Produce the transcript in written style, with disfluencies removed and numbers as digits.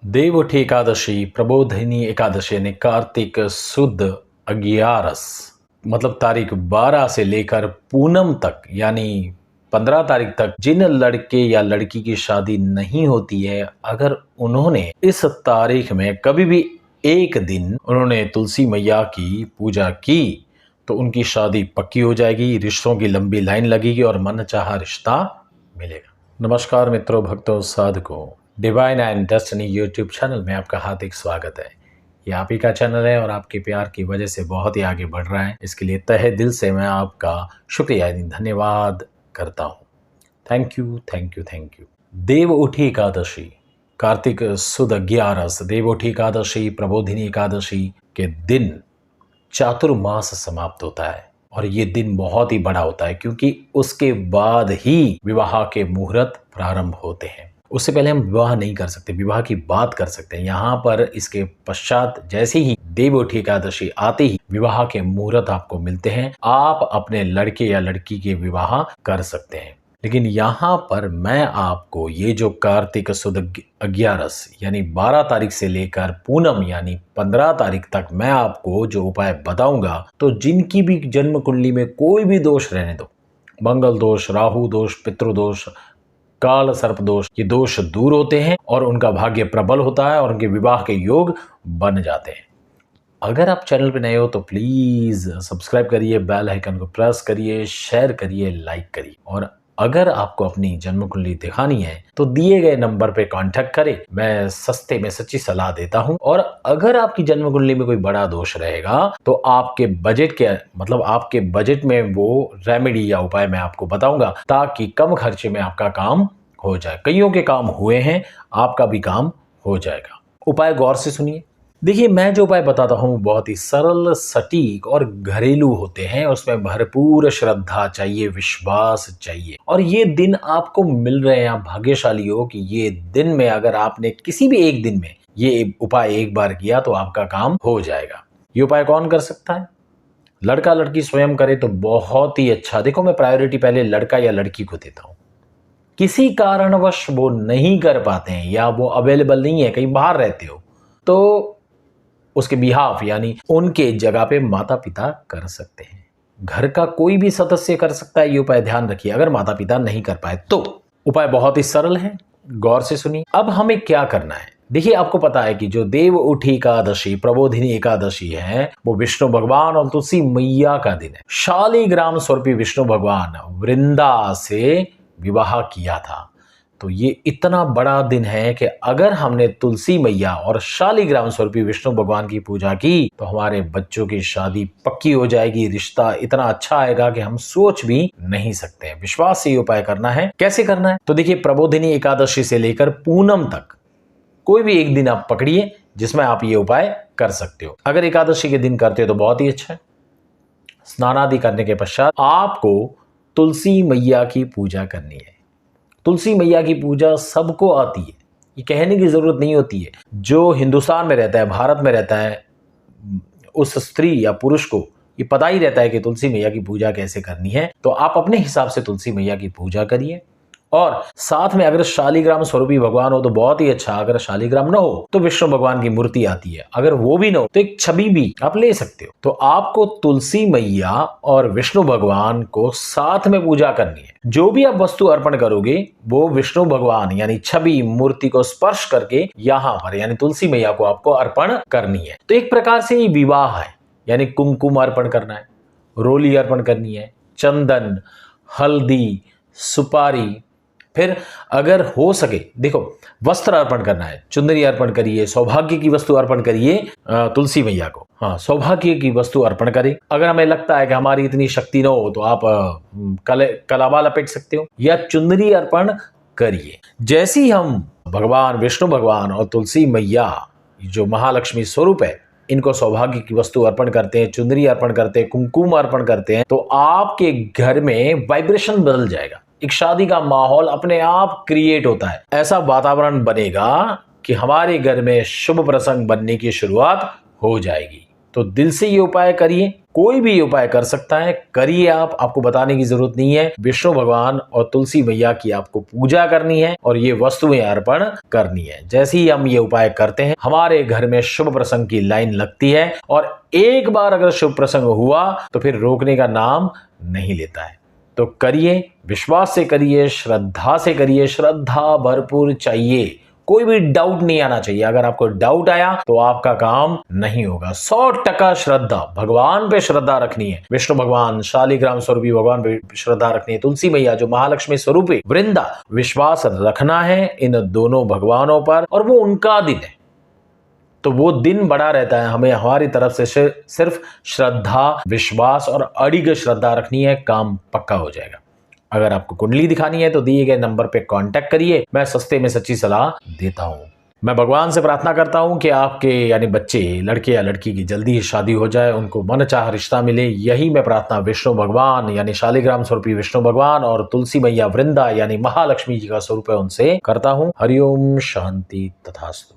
देवउठी एकादशी, प्रबोधिनी एकादशी यानी कार्तिक सुद 11 मतलब तारीख 12 से लेकर पूनम तक यानी 15 तारीख तक जिन लड़के या लड़की की शादी नहीं होती है, अगर उन्होंने इस तारीख में कभी भी एक दिन उन्होंने तुलसी मैया की पूजा की तो उनकी शादी पक्की हो जाएगी, रिश्तों की लंबी लाइन लगेगी और मनचाहा रिश्ता मिलेगा। नमस्कार मित्रों, भक्तों, साधकों, divine and destiny YouTube channel में आपका हार्दिक स्वागत है। ये आप ही का चैनल है और आपके प्यार की वजह से बहुत ही आगे बढ़ रहा है। इसके लिए तहे दिल से मैं आपका शुक्रिया यानी धन्यवाद करता हूँ। Thank you, thank you, thank you. Devuthi Ekadashi, Kartik सुद 11, देवउठी एकादशी, प्रबोधिनी एकादशी के दिन चातुर्मास समाप्त होता है और ये दिन बहुत ही बड़ा होता है क्योंकि उसके बाद ही विवाह के मुहूर्त प्रारंभ होते हैं। उससे पहले हम विवाह नहीं कर सकते, विवाह की बात कर सकते हैं। यहाँ पर इसके पश्चात जैसे ही देवउठी एकादशी आते ही विवाह के मुहूर्त आपको मिलते हैं, आप अपने लड़के या लड़की के विवाह कर सकते हैं। लेकिन यहाँ पर मैं आपको ये जो कार्तिक सुद 11 यानी 12 तारीख से लेकर पूनम यानी 15 तारीख तक मैं आपको जो उपाय बताऊंगा, तो जिनकी भी जन्म कुंडली में कोई भी दोष रहने दो, मंगल दोष, राहु दोष, पितृदोष, काल सर्प दोष, ये दोष दूर होते हैं और उनका भाग्य प्रबल होता है और उनके विवाह के योग बन जाते हैं। अगर आप चैनल पे नए हो तो प्लीज सब्सक्राइब करिए, बेल आइकन को प्रेस करिए, शेयर करिए, लाइक करिए। और अगर आपको अपनी जन्म कुंडली दिखानी है तो दिए गए नंबर पे कांटेक्ट करें, मैं सस्ते में सच्ची सलाह देता हूं। और अगर आपकी जन्म कुंडली में कोई बड़ा दोष रहेगा तो आपके बजट के आपके बजट में वो रेमेडी या उपाय मैं आपको बताऊंगा ताकि कम खर्चे में आपका काम हो जाए। कईयों के काम हुए हैं, आपका भी काम हो जाएगा। उपाय गौर से सुनिए। देखिए, मैं जो उपाय बताता हूँ बहुत ही सरल, सटीक और घरेलू होते हैं। उसमें भरपूर श्रद्धा चाहिए, विश्वास चाहिए। और ये दिन आपको मिल रहे हैं, आप भाग्यशाली हो कि ये दिन में अगर आपने किसी भी एक दिन में ये उपाय एक बार किया तो आपका काम हो जाएगा। ये उपाय कौन कर सकता है? लड़का लड़की स्वयं करे तो बहुत ही अच्छा। देखो, मैं प्रायोरिटी पहले लड़का या लड़की को देता हूँ। किसी कारणवश वो नहीं कर पाते हैं या वो अवेलेबल नहीं है, कहीं बाहर रहते हो, तो उसके बिहाफ यानी उनके जगह पे माता पिता कर सकते हैं। घर का कोई भी सदस्य कर सकता है ये उपाय, ध्यान रखिए। अगर माता पिता नहीं कर पाए तो उपाय बहुत ही सरल है, गौर से सुनिए। अब हमें क्या करना है? देखिए, आपको पता है कि जो देवउठी एकादशी, प्रबोधिनी एकादशी है, वो विष्णु भगवान और तुलसी मैया का दिन है। शालिग्राम स्वरूपी विष्णु भगवान वृंदा से विवाह किया था। तो ये इतना बड़ा दिन है कि अगर हमने तुलसी मैया और शालिग्राम स्वरूपी विष्णु भगवान की पूजा की तो हमारे बच्चों की शादी पक्की हो जाएगी। रिश्ता इतना अच्छा आएगा कि हम सोच भी नहीं सकते हैं। विश्वास से ये उपाय करना है। कैसे करना है? तो देखिए, प्रबोधिनी एकादशी से लेकर पूनम तक कोई भी एक दिन आप पकड़िए जिसमें आप ये उपाय कर सकते हो। अगर एकादशी के दिन करते हो तो बहुत ही अच्छा है। स्नानादि करने के पश्चात आपको तुलसी मैया की पूजा करनी है। तुलसी मैया की पूजा सबको आती है, ये कहने की जरूरत नहीं होती है। जो हिंदुस्तान में रहता है, भारत में रहता है, उस स्त्री या पुरुष को ये पता ही रहता है कि तुलसी मैया की पूजा कैसे करनी है। तो आप अपने हिसाब से तुलसी मैया की पूजा करिए। और साथ में अगर शालिग्राम स्वरूपी भगवान हो तो बहुत ही अच्छा। अगर शालिग्राम ना हो तो विष्णु भगवान की मूर्ति आती है, अगर वो भी ना हो तो एक छवि भी आप ले सकते हो। तो आपको तुलसी मैया और विष्णु भगवान को साथ में पूजा करनी है। जो भी आप वस्तु अर्पण करोगे वो विष्णु भगवान यानी छवि, मूर्ति को स्पर्श करके यहाँ पर यानी तुलसी मैया को आपको अर्पण करनी है। तो एक प्रकार से ये विवाह है, यानी कुमकुम अर्पण करना है, रोली अर्पण करनी है, चंदन, हल्दी, सुपारी। फिर अगर हो सके, देखो, वस्त्र अर्पण करना है, चुंदरी अर्पण करिए, सौभाग्य की वस्तु अर्पण करिए तुलसी मैया को। हाँ, सौभाग्य की वस्तु अर्पण करें। अगर हमें लगता है कि हमारी इतनी शक्ति न हो तो आप कलावा लपेट सकते हो या चुंदरी अर्पण करिए। जैसे ही हम भगवान विष्णु भगवान और तुलसी मैया जो महालक्ष्मी स्वरूप है, इनको सौभाग्य की वस्तु अर्पण करते हैं, चुंदरी अर्पण करते हैं, कुमकुम अर्पण करते हैं, तो आपके घर में वाइब्रेशन बदल जाएगा। एक शादी का माहौल अपने आप क्रिएट होता है। ऐसा वातावरण बनेगा कि हमारे घर में शुभ प्रसंग बनने की शुरुआत हो जाएगी। तो दिल से ये उपाय करिए। कोई भी उपाय कर सकता है, करिए आप, आपको बताने की जरूरत नहीं है। विष्णु भगवान और तुलसी मैया की आपको पूजा करनी है और ये वस्तुएं अर्पण करनी है। जैसे ही हम ये उपाय करते हैं, हमारे घर में शुभ प्रसंग की लाइन लगती है और एक बार अगर शुभ प्रसंग हुआ तो फिर रोकने का नाम नहीं लेता है। तो करिए, विश्वास से करिए, श्रद्धा से करिए, श्रद्धा भरपूर चाहिए, कोई भी डाउट नहीं आना चाहिए। अगर आपको डाउट आया तो आपका काम नहीं होगा। 100% श्रद्धा, भगवान पे श्रद्धा रखनी है। विष्णु भगवान, शालिग्राम स्वरूपी भगवान पे श्रद्धा रखनी है। तुलसी मैया जो महालक्ष्मी स्वरूपी, वृंदा, विश्वास रखना है इन दोनों भगवानों पर, और वो उनका दिन है तो वो दिन बड़ा रहता है। हमें हमारी तरफ से सिर्फ श्रद्धा, विश्वास और अडिग श्रद्धा रखनी है, काम पक्का हो जाएगा। अगर आपको कुंडली दिखानी है तो दिए गए नंबर पे कांटेक्ट करिए, मैं सस्ते में सच्ची सलाह देता हूं। मैं भगवान से प्रार्थना करता हूं कि आपके यानी बच्चे, लड़के या लड़की की जल्दी ही शादी हो जाए, उनको मनचाहा रिश्ता मिले। यही मैं प्रार्थना विष्णु भगवान यानी शालिग्राम स्वरूपी विष्णु भगवान और तुलसी मैया वृंदा यानी महालक्ष्मी जी का स्वरूप है उनसे करता हूं। हरिओम, शांति, तथास्तु।